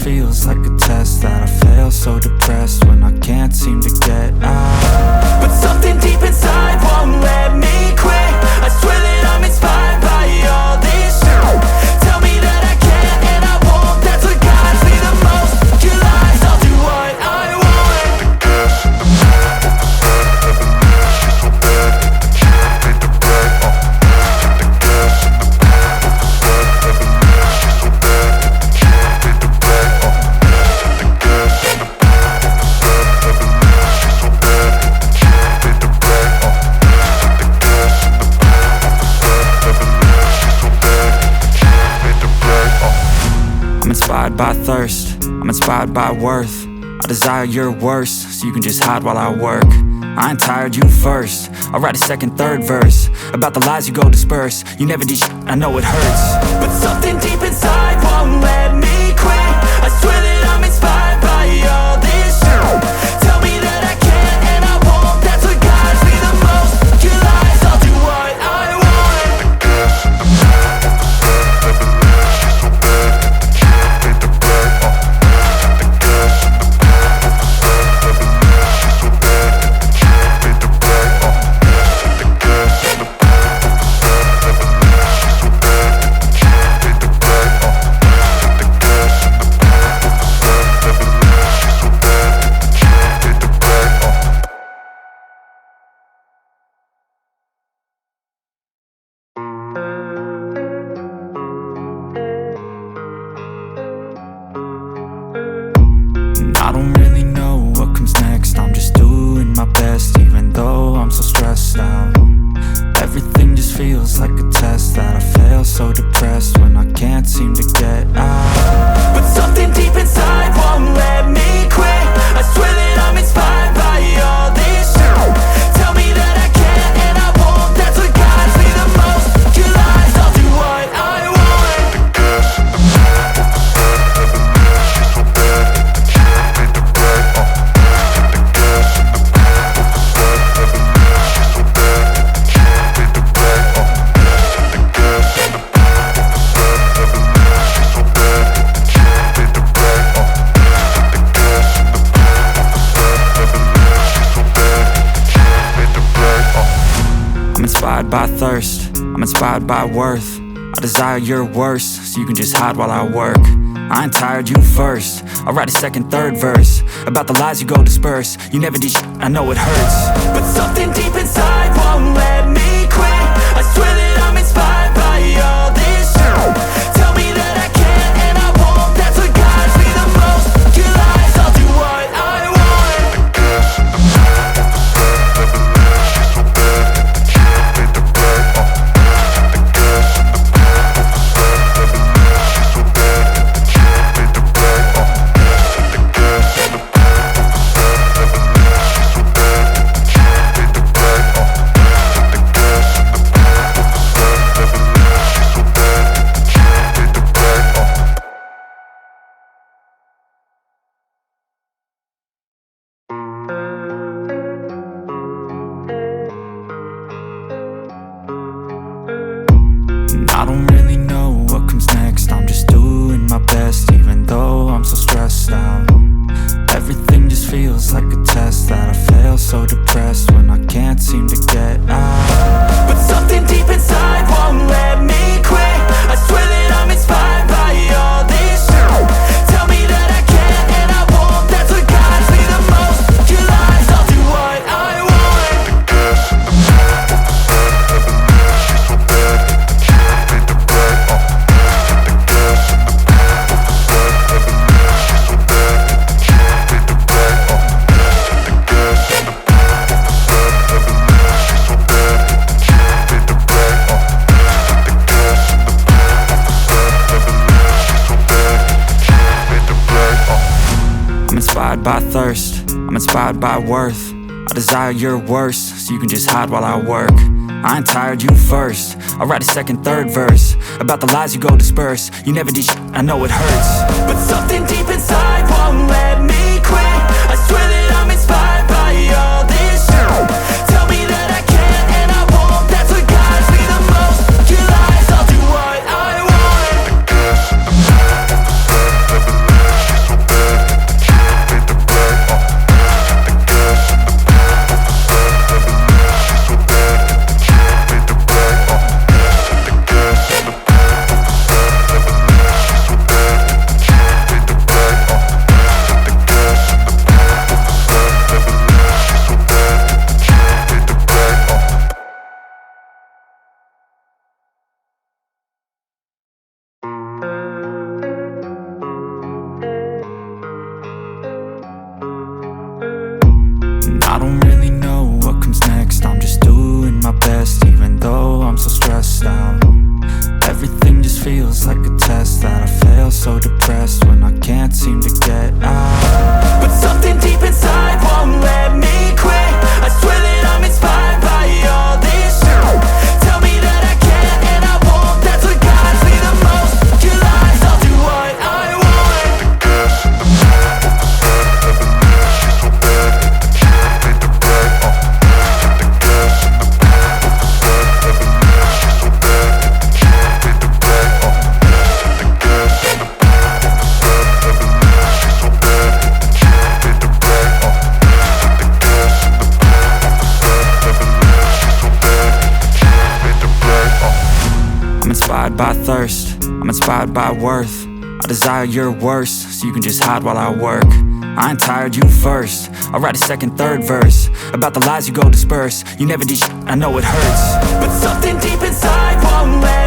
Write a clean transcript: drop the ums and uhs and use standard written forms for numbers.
feels like a test that I fail, so depressed when I can't seem to get out. But something deep inside won't let me quit. I swear that I'm inspired by all this shit. Tell me that I can't and I won't. That's what guides me the most. Your lies, I'll do what I want. I'm inspired by thirst, I'm inspired by worth. I desire your worst, so you can just hide while I work. I ain't tired, you first. I'll write a second, third verse about the lies you go disperse. You never did shit, I know it hurts. But something deep inside won't let me quit. I swear that I'm inspired by all this shit. Tell me that I can't and I won't. That's what guides me the most. Your lies, I'll do what I want. I don't really know what comes next. I'm just doing my best, even though I'm so stressed out. Everything just feels like a test that I fail, so depressed when I can't seem to get out. But something deep inside won't let me quit. I swear that I'm inspired by all this shit. Tell me that I can't and I won't. That's what guides me the most. Your lies, I'll do what I want. I'm inspired by thirst, I'm inspired by worth. I desire your worst, so you can just hide while I work. I ain't tired, you first. I'll write a second, third verse about the lies you go disperse. You never did shit, I know it hurts. But something deep inside won't let me quit. I swear that I'm inspired by all this shit. Tell me that I can't and I won't. That's what guides me the most. Your lies, I'll do what I want. I don't really know what comes next. I'm just doing my best, even though I'm so stressed out. Everything just feels like a test that I fail, so depressed when I can't seem to get out. But something deep inside won't let me quit. I swear that I'm inspired by all this shit. Tell me that I can't and I won't. That's what guides me the most. Your lies, I'll do what I want. I'm inspired by thirst, I'm inspired by worth. I desire your worst, so you can just hide while I work. I ain't tired, you first. I'll write a second, third verse about the lies you go disperse. You never did shit, I know it hurts. But something deep inside won't let me quit. I swear that I'm inspired by all this shit. Tell me that I can't and I won't. That's what guides me the most. Your lies, I'll do what I want. so depressed when I can't seem to get out. But something deep inside won't let me quit. I swear that I'm inspired by all this shit. Tell me that I can't and I won't. That's what guides me the most. Your lies, I'll do what I want. The gas in the back of the set, never leave. She's so bad, hit the gym, made the bed. Hit the gas in the back of the set, never leave. She's so bad, hit the gym, made the bed. Hit the gas in the back of the set, never leave. She's so bad, hit the gym, made the bed. Hit the gas in the back of the set, never leave. She's so bad, hit the gym, made the bed. I'm inspired by thirst, I'm inspired by worth. I desire your worst, so you can just hide while I work. I ain't tired, you first. I'll write a second, third verse about the lies you go disperse. You never did shit, I know it hurts, but something deep inside won't let